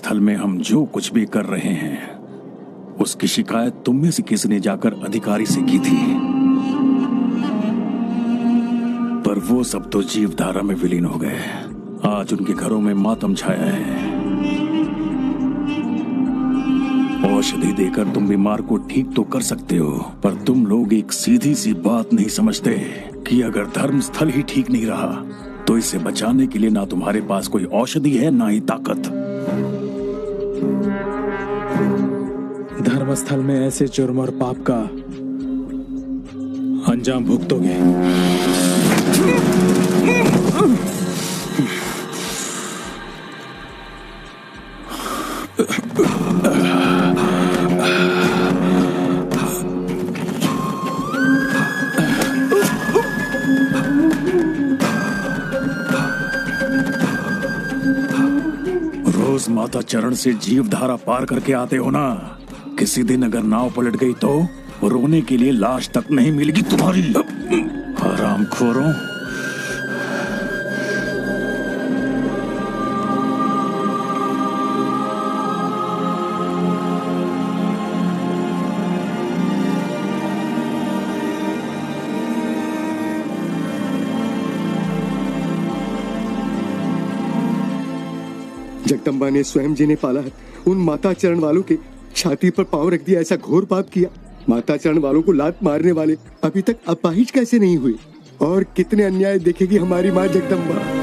स्थल में हम जो कुछ भी कर रहे हैं उसकी शिकायत तुम में से किसी ने जाकर अधिकारी से की थी, पर वो सब तो जीवधारा में विलीन हो गए। आज उनके घरों में मातम छाया है। औषधि देकर तुम बीमार को ठीक तो कर सकते हो, पर तुम लोग एक सीधी सी बात नहीं समझते कि अगर धर्म स्थल ही ठीक नहीं रहा तो इसे बचाने के लिए ना तुम्हारे पास कोई औषधि है ना ही ताकत। धर्मस्थल में ऐसे जुर्म और पाप का अंजाम भुगतोगे। रोज माता चरण से जीवधारा पार करके आते हो ना। किसी दिन अगर नाव पलट गई तो रोने के लिए लाश तक नहीं मिलेगी तुम्हारी। हरामखोरों। जगदम्बा ने स्वयं जिन्हें पाला है उन माता चरण वालों के छाती पर पांव रख दिया, ऐसा घोर पाप किया। माता चरण वालों को लात मारने वाले अभी तक अपाहिज कैसे नहीं हुए? और कितने अन्याय देखेगी हमारी माँ जगदम्बा।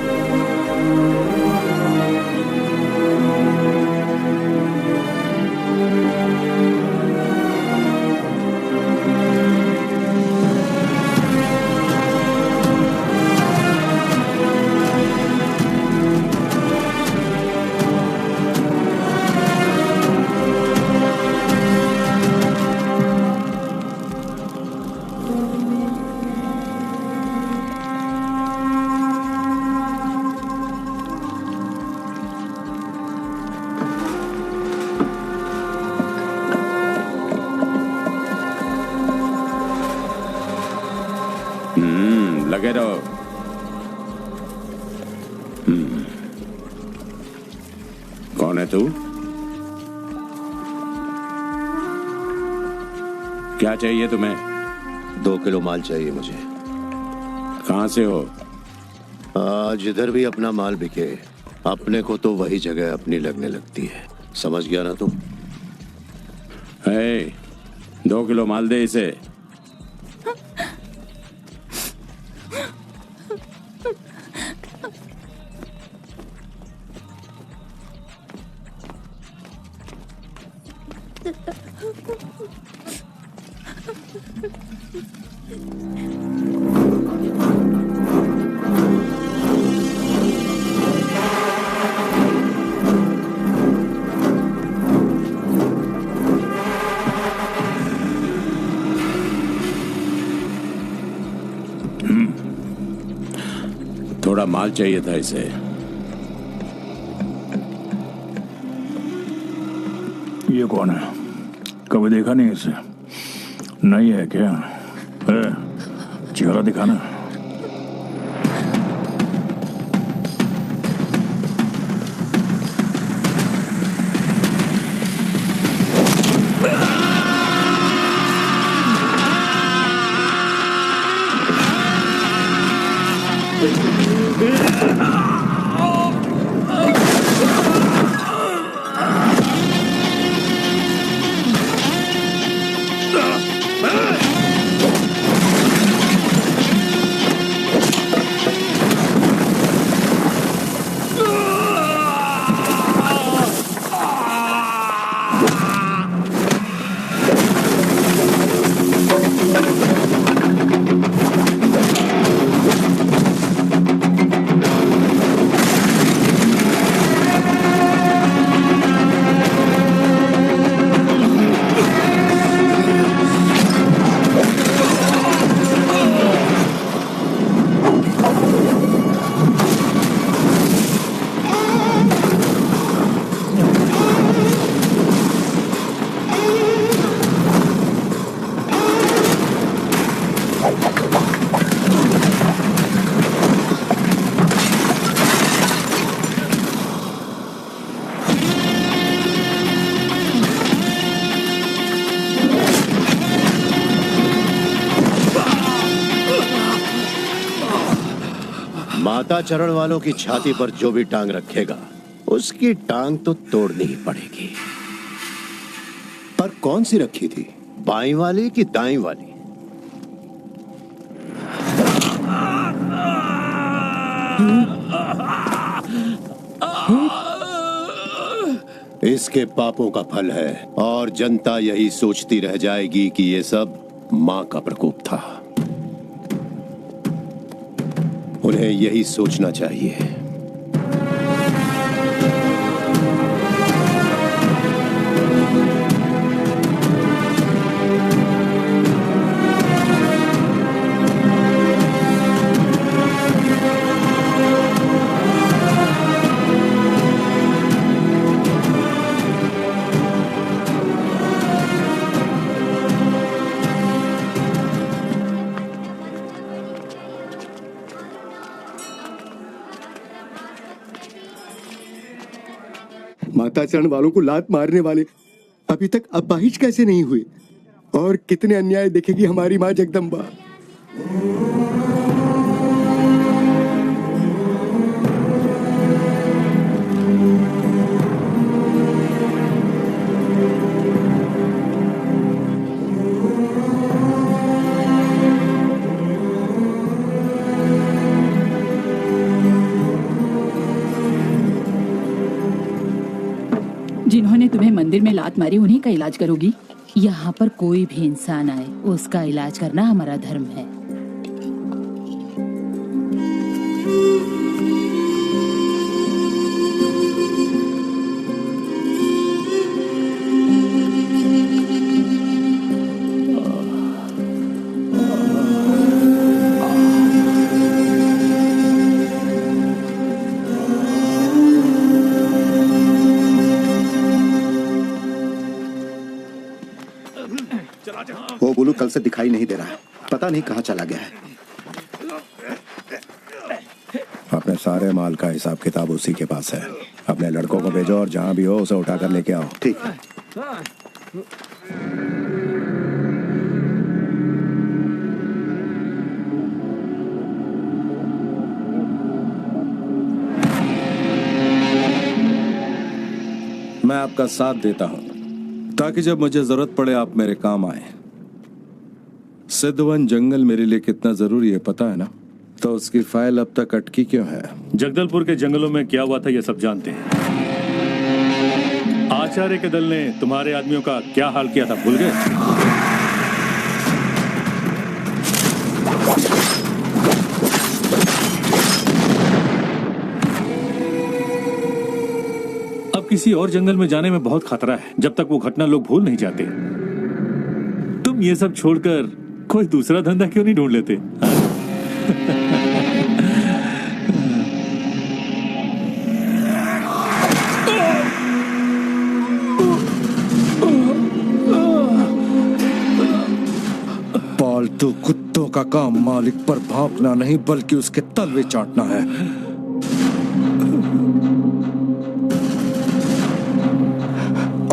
लगे रहो। कौन है तू? क्या चाहिए तुम्हें? 2 किलो माल चाहिए मुझे। कहाँ से हो? आज इधर भी अपना माल बिके, अपने को तो वही जगह अपनी लगने लगती है। समझ गया ना तुम? 2 किलो माल दे इसे। थोड़ा माल चाहिए था इसे। ये कौन है? कभी देखा नहीं इसे। नहीं है क्या? चेहरा दिखाना। माता चरण वालों की छाती पर जो भी टांग रखेगा उसकी टांग तो तोड़नी ही पड़ेगी। पर कौन सी रखी थी? बाईं वाली कि दाईं वाली? इसके पापों का फल है और जनता यही सोचती रह जाएगी कि ये सब मां का प्रकोप था। उन्हें यही सोचना चाहिए। माता चरण वालों को लात मारने वाले अभी तक अपाहिज कैसे नहीं हुए? और कितने अन्याय देखेगी हमारी माँ जगदम्बा। जिन्होंने तुम्हें मंदिर में लात मारी उन्हीं का इलाज करोगी? यहाँ पर कोई भी इंसान आए उसका इलाज करना हमारा धर्म है। वो बुलू कल से दिखाई नहीं दे रहा है, पता नहीं कहाँ चला गया है। अपने सारे माल का हिसाब किताब उसी के पास है। अपने लड़कों को भेजो और जहाँ भी हो उसे उठा कर लेके आओ। ठीक है। मैं आपका साथ देता हूं ताकि जब मुझे जरूरत पड़े आप मेरे काम आए। सिद्धवन जंगल मेरे लिए कितना जरूरी है पता है ना? तो उसकी फाइल अब तक अटकी क्यों है? जगदलपुर के जंगलों में क्या हुआ था ये सब जानते हैं। आचार्य के दल ने तुम्हारे आदमियों का क्या हाल किया था भूल गए? अब किसी और जंगल में जाने में बहुत खतरा है जब तक वो घटना लोग भूल नहीं जाते। तुम ये सब छोड़कर कोई दूसरा धंधा क्यों नहीं ढूंढ लेते? पालतू कुत्तों का काम मालिक पर भौंकना नहीं बल्कि उसके तलवे चाटना है।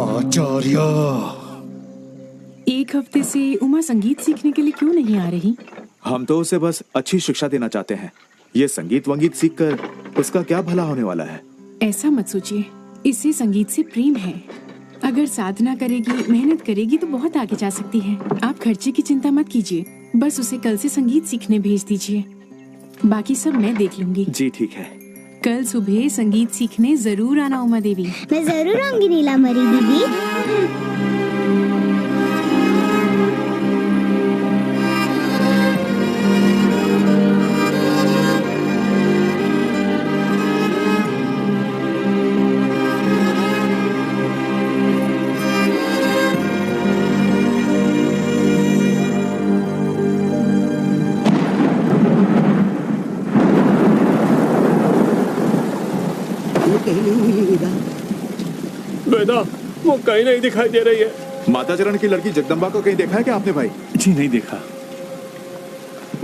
आचार्य, एक हफ्ते से उमा संगीत सीखने के लिए क्यों नहीं आ रही? हम तो उसे बस अच्छी शिक्षा देना चाहते हैं। ये संगीत वंगीत सीखकर उसका क्या भला होने वाला है? ऐसा मत सोचिए, इसे संगीत से प्रेम है। अगर साधना करेगी, मेहनत करेगी तो बहुत आगे जा सकती है। आप खर्चे की चिंता मत कीजिए, बस उसे कल से संगीत सीखने भेज दीजिए। बाकी सब मैं देख लूंगी। जी ठीक है। कल सुबह संगीत सीखने जरूर आना उमा देवी। मैं जरूर आऊंगी नीलामरी दीदी। बेटा, वो कहीं नहीं दिखाई दे रही है। माता चरण की लड़की जगदम्बा को कहीं देखा है क्या आपने भाई? जी नहीं देखा।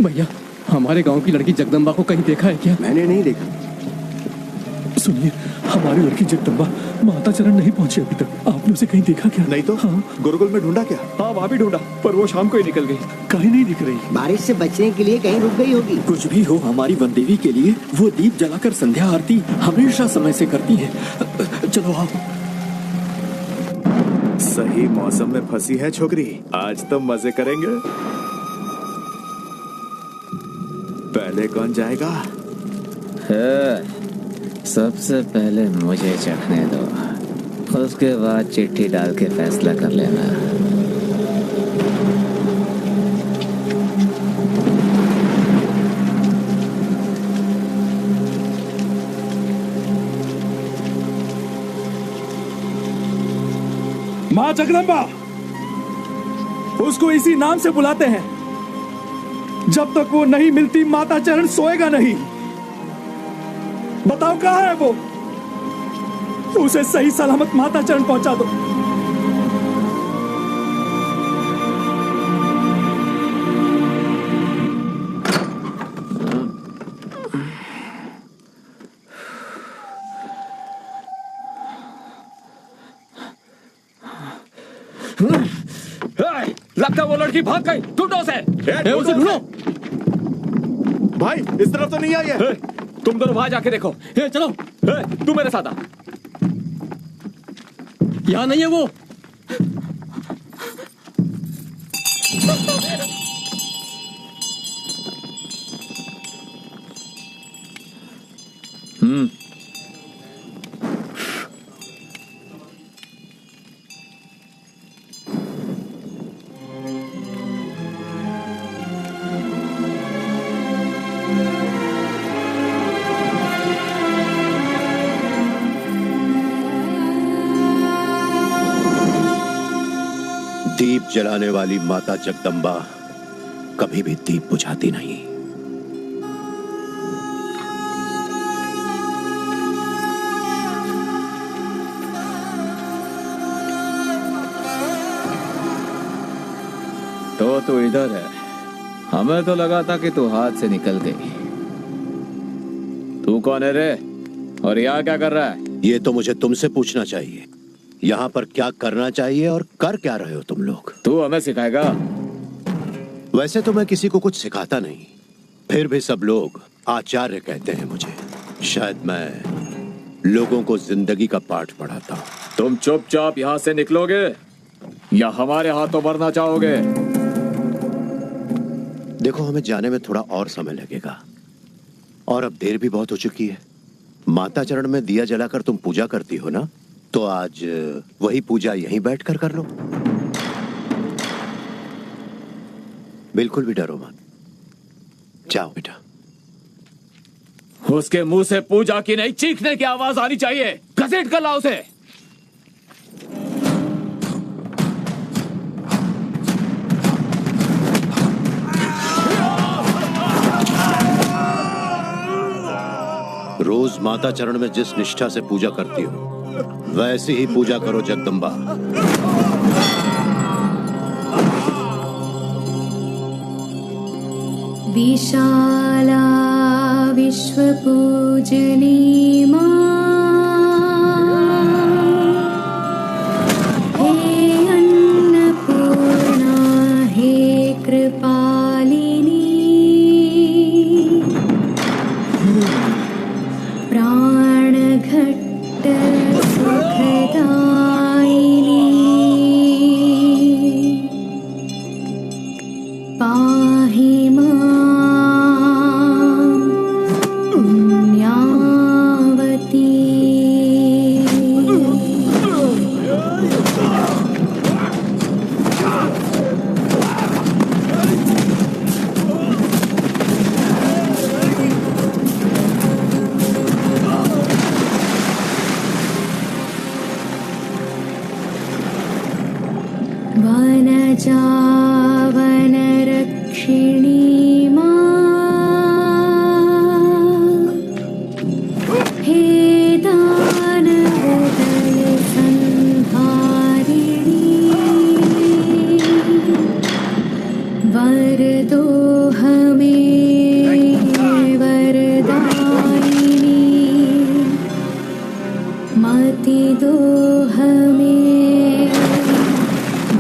भैया, हमारे गांव की लड़की जगदम्बा को कहीं देखा है क्या? मैंने नहीं देखा। सुनिए, हमारी लड़की जगदम्बा माता चरण नहीं पहुंची अभी तक। आपने उसे कहीं देखा क्या? नहीं तो। हाँ। गुरुकुल में ढूंढा क्या? हाँ, वहाँ भी ढूंढा पर वो शाम को ही निकल गई। कहीं नहीं दिख रही। बारिश से बचने के लिए कहीं रुक गई होगी। कुछ भी हो, हमारी वनदेवी के लिए वो दीप जलाकर संध्या आरती हमेशा समय से करती है। चलो आओ। सही मौसम में फंसी है छोकरी, आज तो मजे करेंगे। पहले कौन जाएगा? सबसे पहले मुझे चखने दो, उसके बाद चिट्ठी डाल के फैसला कर लेना। माँ जगदम्बा, उसको इसी नाम से बुलाते हैं। जब तक वो नहीं मिलती माता चरण सोएगा नहीं। बताओ कहाँ है वो? उसे सही सलामत माता चरण पहुंचा दो। लगता वो लड़की भाग गई। ढूंढो उसे। उसे ढूंढो। भाई इस तरफ तो नहीं आई है। तुम दोनों वहां जाके देखो। चलो तू मेरे साथ आ। यहाँ नहीं है वो। दीप जलाने वाली माता जगदम्बा कभी भी दीप बुझाती नहीं। तो तू इधर है। हमें तो लगा था कि तू हाथ से निकल गई। तू कौन है रे? और यहाँ क्या कर रहा है? ये तो मुझे तुमसे पूछना चाहिए। यहाँ पर क्या करना चाहिए और कर क्या रहे हो तुम लोग? तू हमें सिखाएगा? वैसे तो मैं किसी को कुछ सिखाता नहीं, फिर भी सब लोग आचार्य कहते हैं मुझे। शायद मैं लोगों को जिंदगी का पाठ पढ़ाता हूँ। तुम चुपचाप यहाँ से निकलोगे या हमारे हाथों मरना चाहोगे? देखो, हमें जाने में थोड़ा और समय लगेगा और अब देर भी बहुत हो चुकी है। माता चरण में दिया जलाकर तुम पूजा करती हो ना, तो आज वही पूजा यहीं बैठकर कर लो। बिल्कुल भी डरो मत। जाओ बेटा। उसके मुंह से पूजा की नहीं, चीखने की आवाज आनी चाहिए। घसीट कर लाओ उसे। रोज माता चरण में जिस निष्ठा से पूजा करती हो, वैसी ही पूजा करो जगदम्बा। विशाला विश्वपूजनी हे अन्नपूर्णा हे कृपालिनी प्राणघट्ट सुखदायिनी पाहि वनरक्षिणी हे दानवदल संहारिणी वरदो हमें वरदायिनी मति दो हमें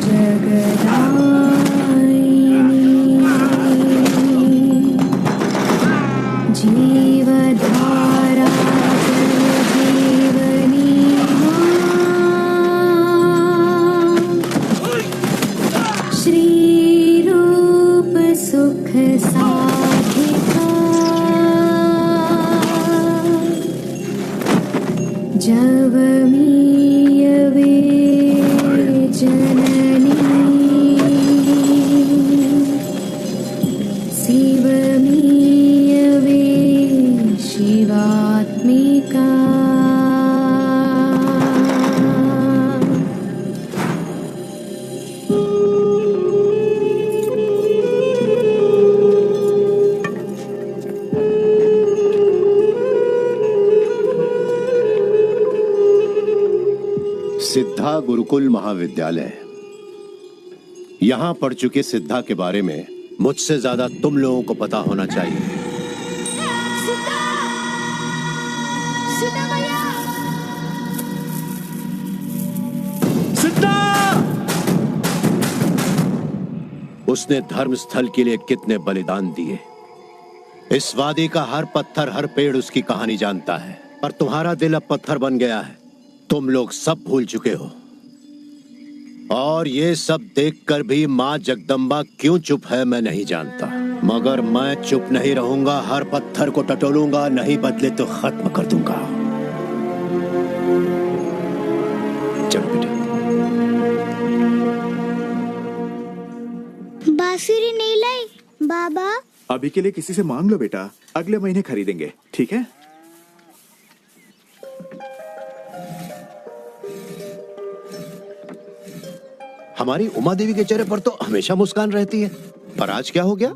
जगदा साधिका जवमीयवे जननी शिवमीयवे शिवात्मिका सिद्धा गुरुकुल महाविद्यालय। यहां पढ़ चुके सिद्धा के बारे में मुझसे ज्यादा तुम लोगों को पता होना चाहिए। सिद्धा! उसने धर्म स्थल के लिए कितने बलिदान दिए। इस वादी का हर पत्थर हर पेड़ उसकी कहानी जानता है, पर तुम्हारा दिल अब पत्थर बन गया है। तुम लोग सब भूल चुके हो, और ये सब देखकर भी माँ जगदम्बा क्यों चुप है मैं नहीं जानता, मगर मैं चुप नहीं रहूंगा। हर पत्थर को टटोलूंगा, नहीं बदले तो खत्म कर दूंगा। चलो बेटा। बांसुरी नहीं लाई बाबा? अभी के लिए किसी से मांग लो बेटा, अगले महीने खरीदेंगे, ठीक है? हमारी उमा देवी के चेहरे पर तो हमेशा मुस्कान रहती है, पर आज क्या हो गया?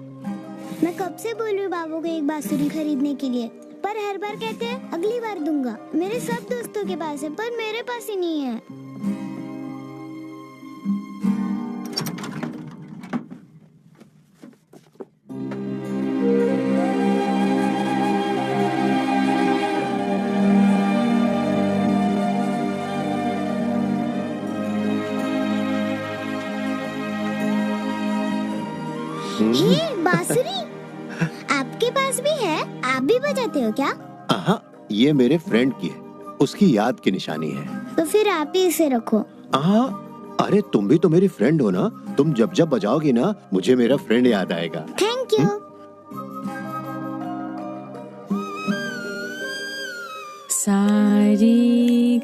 मैं कब से बोल रही हूँ बाबू को एक बांसुरी खरीदने के लिए, पर हर बार कहते हैं अगली बार दूंगा। मेरे सब दोस्तों के पास है, पर मेरे पास ही नहीं है। ये बांसुरी आपके पास भी है? आप भी बजाते हो क्या? हाँ, ये मेरे फ्रेंड की है, उसकी याद की निशानी है। तो फिर आप ही इसे रखो। हाँ, अरे तुम भी तो मेरी फ्रेंड हो ना, तुम जब जब बजाओगी ना मुझे मेरा फ्रेंड याद आएगा। Thank you. सारी